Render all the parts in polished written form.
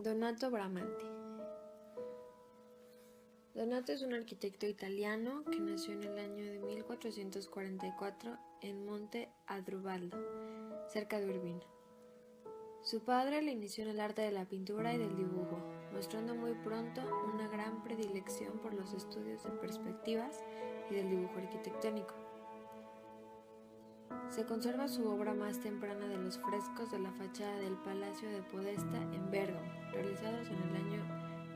Donato Bramante. Donato es un arquitecto italiano que nació en el año de 1444 en Monte Adrubaldo, cerca de Urbino. Su padre le inició en el arte de la pintura y del dibujo, mostrando muy pronto una gran predilección por los estudios de perspectivas y del dibujo arquitectónico. Se conserva su obra más temprana de los frescos de la fachada del Palacio de Podesta en Bérgamo, realizados en el año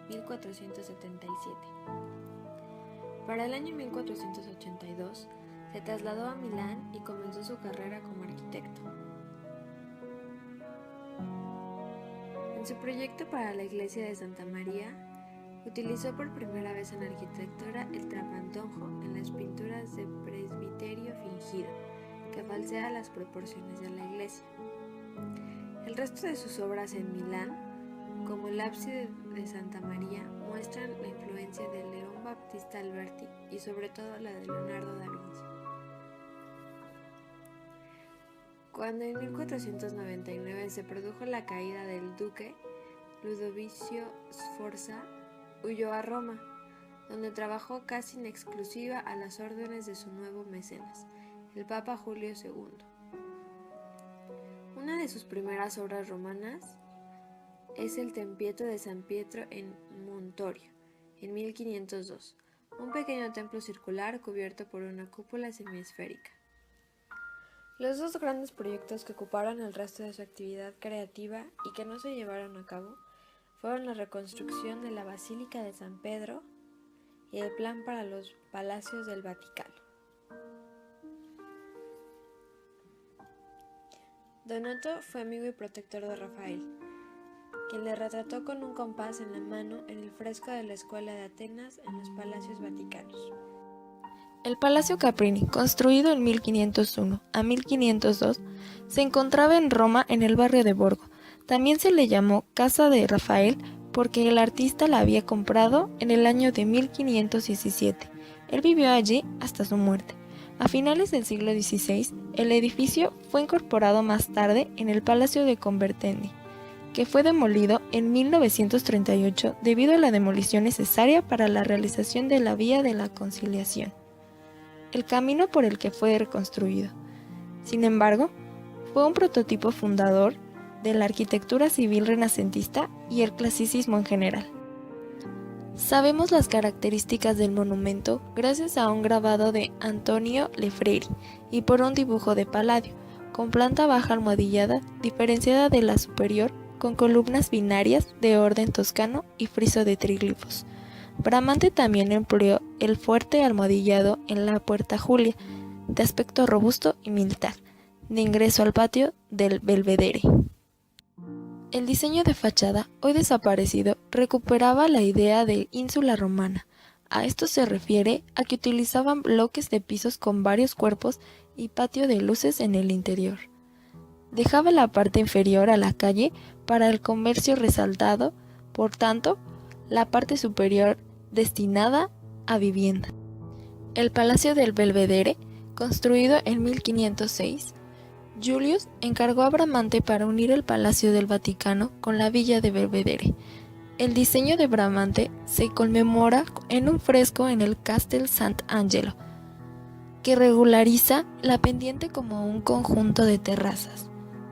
1477. Para el año 1482 se trasladó a Milán y comenzó su carrera como arquitecto. En su proyecto para la iglesia de Santa María, utilizó por primera vez en arquitectura el trapantojo en las pinturas de presbiterio fingido, que falsea las proporciones de la iglesia. El resto de sus obras en Milán, como el ábside de Santa María, muestran la influencia de León Battista Alberti y sobre todo la de Leonardo da Vinci. Cuando en 1499 se produjo la caída del duque, Ludovicio Sforza huyó a Roma, donde trabajó casi en exclusiva a las órdenes de su nuevo mecenas, el Papa Julio II. Una de sus primeras obras romanas es el Tempietto de San Pietro en Montorio, en 1502, un pequeño templo circular cubierto por una cúpula semiesférica. Los dos grandes proyectos que ocuparon el resto de su actividad creativa y que no se llevaron a cabo fueron la reconstrucción de la Basílica de San Pedro y el plan para los palacios del Vaticano. Donato fue amigo y protector de Rafael, quien le retrató con un compás en la mano en el fresco de la Escuela de Atenas en los Palacios Vaticanos. El Palacio Caprini, construido en 1501 a 1502, se encontraba en Roma en el barrio de Borgo. También se le llamó Casa de Rafael porque el artista la había comprado en el año de 1517. Él vivió allí hasta su muerte. A finales del siglo XVI, el edificio fue incorporado más tarde en el Palacio de Convertenti, que fue demolido en 1938 debido a la demolición necesaria para la realización de la Vía de la Conciliación, el camino por el que fue reconstruido. Sin embargo, fue un prototipo fundador de la arquitectura civil renacentista y el clasicismo en general. Sabemos las características del monumento gracias a un grabado de Antonio Lefreri y por un dibujo de Palladio, con planta baja almohadillada diferenciada de la superior, con columnas binarias de orden toscano y friso de tríglifos. Bramante también empleó el fuerte almohadillado en la Puerta Julia, de aspecto robusto y militar, de ingreso al patio del Belvedere. El diseño de fachada, hoy desaparecido, recuperaba la idea de ínsula romana. A esto se refiere a que utilizaban bloques de pisos con varios cuerpos y patio de luces en el interior. Dejaba la parte inferior a la calle para el comercio resaltado, por tanto, la parte superior destinada a vivienda. El Palacio del Belvedere, construido en 1506, Julius encargó a Bramante para unir el Palacio del Vaticano con la Villa de Belvedere. El diseño de Bramante se conmemora en un fresco en el Castel Sant'Angelo, que regulariza la pendiente como un conjunto de terrazas,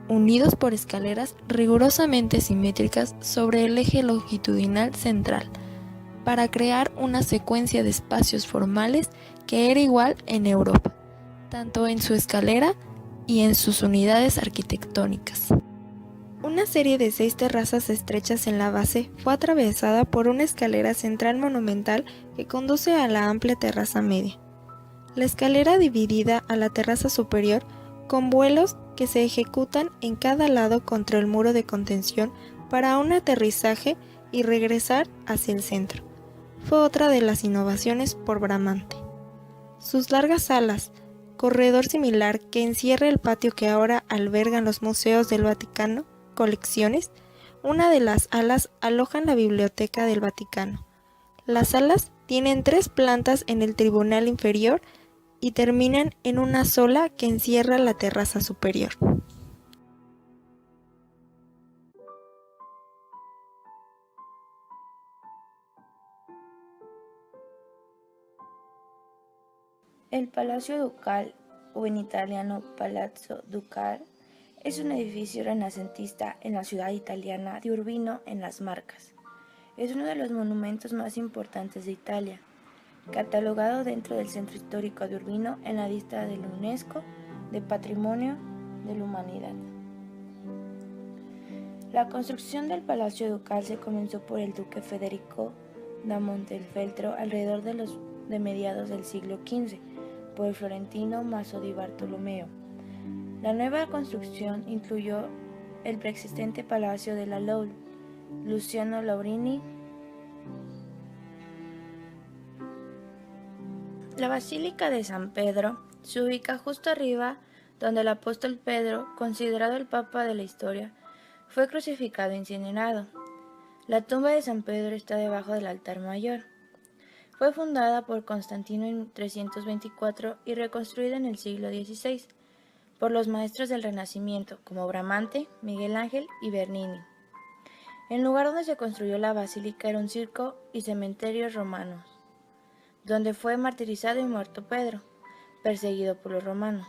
unidos por escaleras rigurosamente simétricas sobre el eje longitudinal central, para crear una secuencia de espacios formales que era igual en Europa, tanto en su escalera y en sus unidades arquitectónicas. Una serie de 6 terrazas estrechas en la base fue atravesada por una escalera central monumental que conduce a la amplia terraza media. La escalera dividida a la terraza superior con vuelos que se ejecutan en cada lado contra el muro de contención para un aterrizaje y regresar hacia el centro. Fue otra de las innovaciones por Bramante. Sus largas salas, corredor similar que encierra el patio que ahora albergan los museos del Vaticano, colecciones, una de las alas alojan la Biblioteca del Vaticano. Las salas tienen 3 plantas en el tribunal inferior y terminan en una sola que encierra la terraza superior. El Palacio Ducal, o en italiano Palazzo Ducale, es un edificio renacentista en la ciudad italiana de Urbino, en las Marcas. Es uno de los monumentos más importantes de Italia, catalogado dentro del Centro Histórico de Urbino en la lista de la UNESCO de Patrimonio de la Humanidad. La construcción del Palacio Ducal se comenzó por el duque Federico da Montefeltro alrededor de mediados del siglo XV, por el florentino Maso di Bartolomeo. La nueva construcción incluyó el preexistente Palacio de la Louvre, Luciano Laurini. La Basílica de San Pedro se ubica justo arriba donde el apóstol Pedro, considerado el papa de la historia, fue crucificado e incinerado. La tumba de San Pedro está debajo del altar mayor. Fue fundada por Constantino en 324 y reconstruida en el siglo XVI por los maestros del Renacimiento como Bramante, Miguel Ángel y Bernini. El lugar donde se construyó la basílica era un circo y cementerio romanos, donde fue martirizado y muerto Pedro, perseguido por los romanos.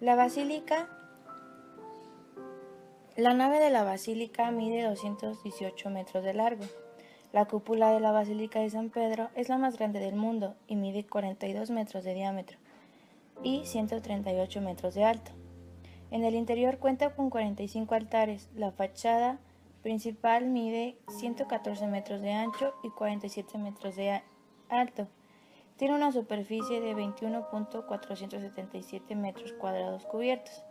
La nave de la basílica mide 218 metros de largo. La cúpula de la Basílica de San Pedro es la más grande del mundo y mide 42 metros de diámetro y 138 metros de alto. En el interior cuenta con 45 altares. La fachada principal mide 114 metros de ancho y 47 metros de alto. Tiene una superficie de 21.477 metros cuadrados cubiertos.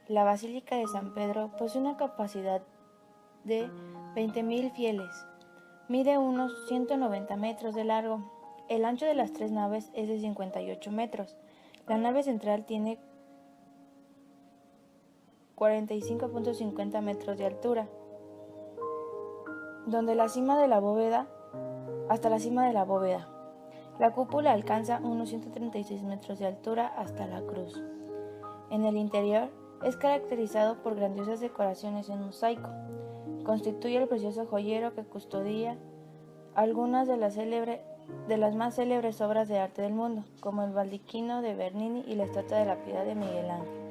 La Basílica de San Pedro posee una capacidad de 20.000 fieles. Mide unos 190 metros de largo. El ancho de las tres naves es de 58 metros. La nave central tiene 45.50 metros de altura, hasta la cima de la bóveda. La cúpula alcanza unos 136 metros de altura hasta la cruz. En el interior es caracterizado por grandiosas decoraciones en mosaico. Constituye el precioso joyero que custodia algunas de las más célebres obras de arte del mundo, como el Baldaquino de Bernini y la Estatua de la Piedad de Miguel Ángel.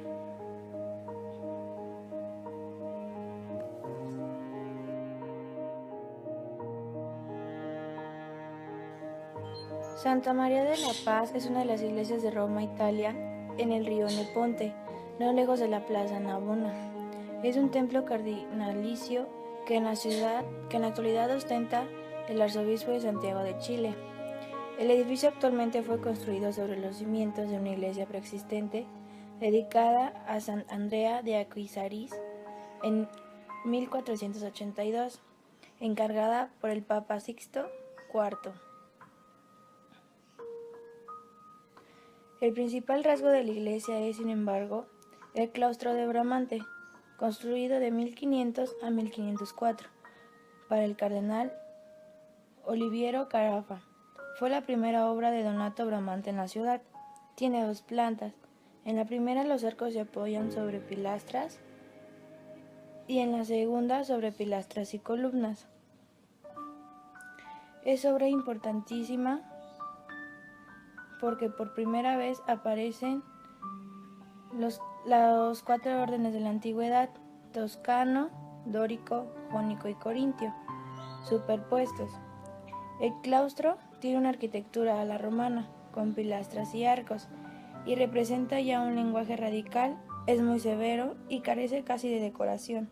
Santa María de la Paz es una de las iglesias de Roma, Italia, en el rione Ponte, no lejos de la Plaza Navona. Es un templo cardinalicio que en la actualidad ostenta el arzobispo de Santiago de Chile. El edificio actualmente fue construido sobre los cimientos de una iglesia preexistente dedicada a San Andrea de Aquisaris en 1482, encargada por el Papa Sixto IV. El principal rasgo de la iglesia es, sin embargo, el claustro de Bramante, construido de 1500 a 1504, para el cardenal Oliviero Carafa. Fue la primera obra de Donato Bramante en la ciudad. Tiene dos plantas. En la primera los arcos se apoyan sobre pilastras y en la segunda sobre pilastras y columnas. Es obra importantísima porque por primera vez aparecen los 4 órdenes de la antigüedad: toscano, dórico, jónico y corintio, superpuestos. El claustro tiene una arquitectura a la romana, con pilastras y arcos, y representa ya un lenguaje radical. Es muy severo y carece casi de decoración.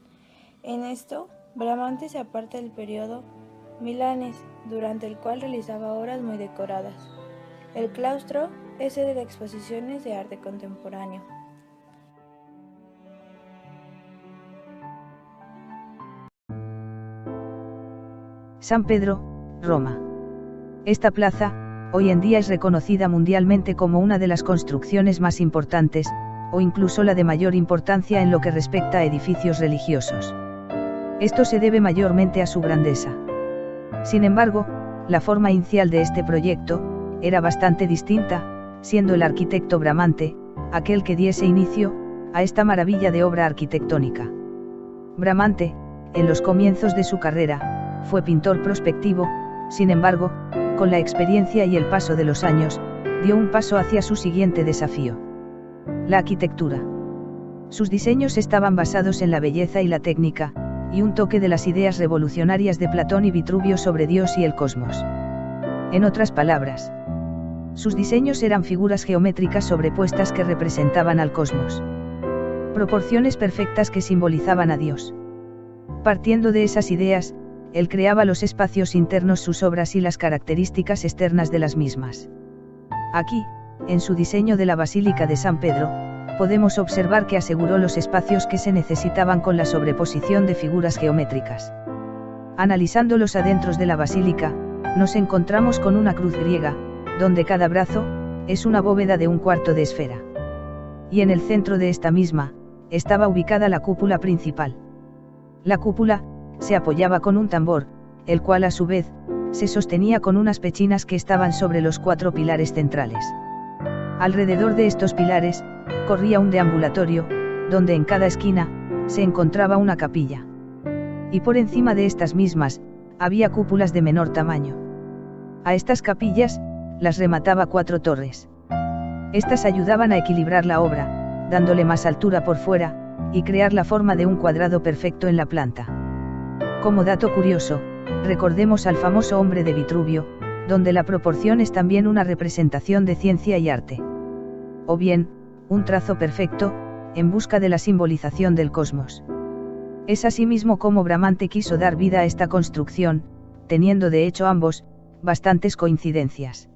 En esto, Bramante se aparta del periodo milanés, durante el cual realizaba obras muy decoradas. El claustro es sede de exposiciones de arte contemporáneo. San Pedro, Roma. Esta plaza, hoy en día es reconocida mundialmente como una de las construcciones más importantes, o incluso la de mayor importancia en lo que respecta a edificios religiosos. Esto se debe mayormente a su grandeza. Sin embargo, la forma inicial de este proyecto era bastante distinta, siendo el arquitecto Bramante aquel que diese inicio a esta maravilla de obra arquitectónica. Bramante, en los comienzos de su carrera, fue pintor prospectivo, sin embargo, con la experiencia y el paso de los años, dio un paso hacia su siguiente desafío: la arquitectura. Sus diseños estaban basados en la belleza y la técnica, y un toque de las ideas revolucionarias de Platón y Vitruvio sobre Dios y el cosmos. En otras palabras, sus diseños eran figuras geométricas sobrepuestas que representaban al cosmos. Proporciones perfectas que simbolizaban a Dios. Partiendo de esas ideas, él creaba los espacios internos, sus obras y las características externas de las mismas. Aquí, en su diseño de la Basílica de San Pedro, podemos observar que aseguró los espacios que se necesitaban con la sobreposición de figuras geométricas. Analizando los adentros de la basílica, nos encontramos con una cruz griega, donde cada brazo es una bóveda de un cuarto de esfera. Y en el centro de esta misma, estaba ubicada la cúpula principal. La cúpula se apoyaba con un tambor, el cual a su vez se sostenía con unas pechinas que estaban sobre los 4 pilares centrales. Alrededor de estos pilares corría un deambulatorio, donde en cada esquina se encontraba una capilla. Y por encima de estas mismas había cúpulas de menor tamaño. A estas capillas las remataba 4 torres. Estas ayudaban a equilibrar la obra, dándole más altura por fuera, y crear la forma de un cuadrado perfecto en la planta. Como dato curioso, recordemos al famoso hombre de Vitruvio, donde la proporción es también una representación de ciencia y arte. O bien, un trazo perfecto, en busca de la simbolización del cosmos. Es asimismo como Bramante quiso dar vida a esta construcción, teniendo de hecho ambos bastantes coincidencias.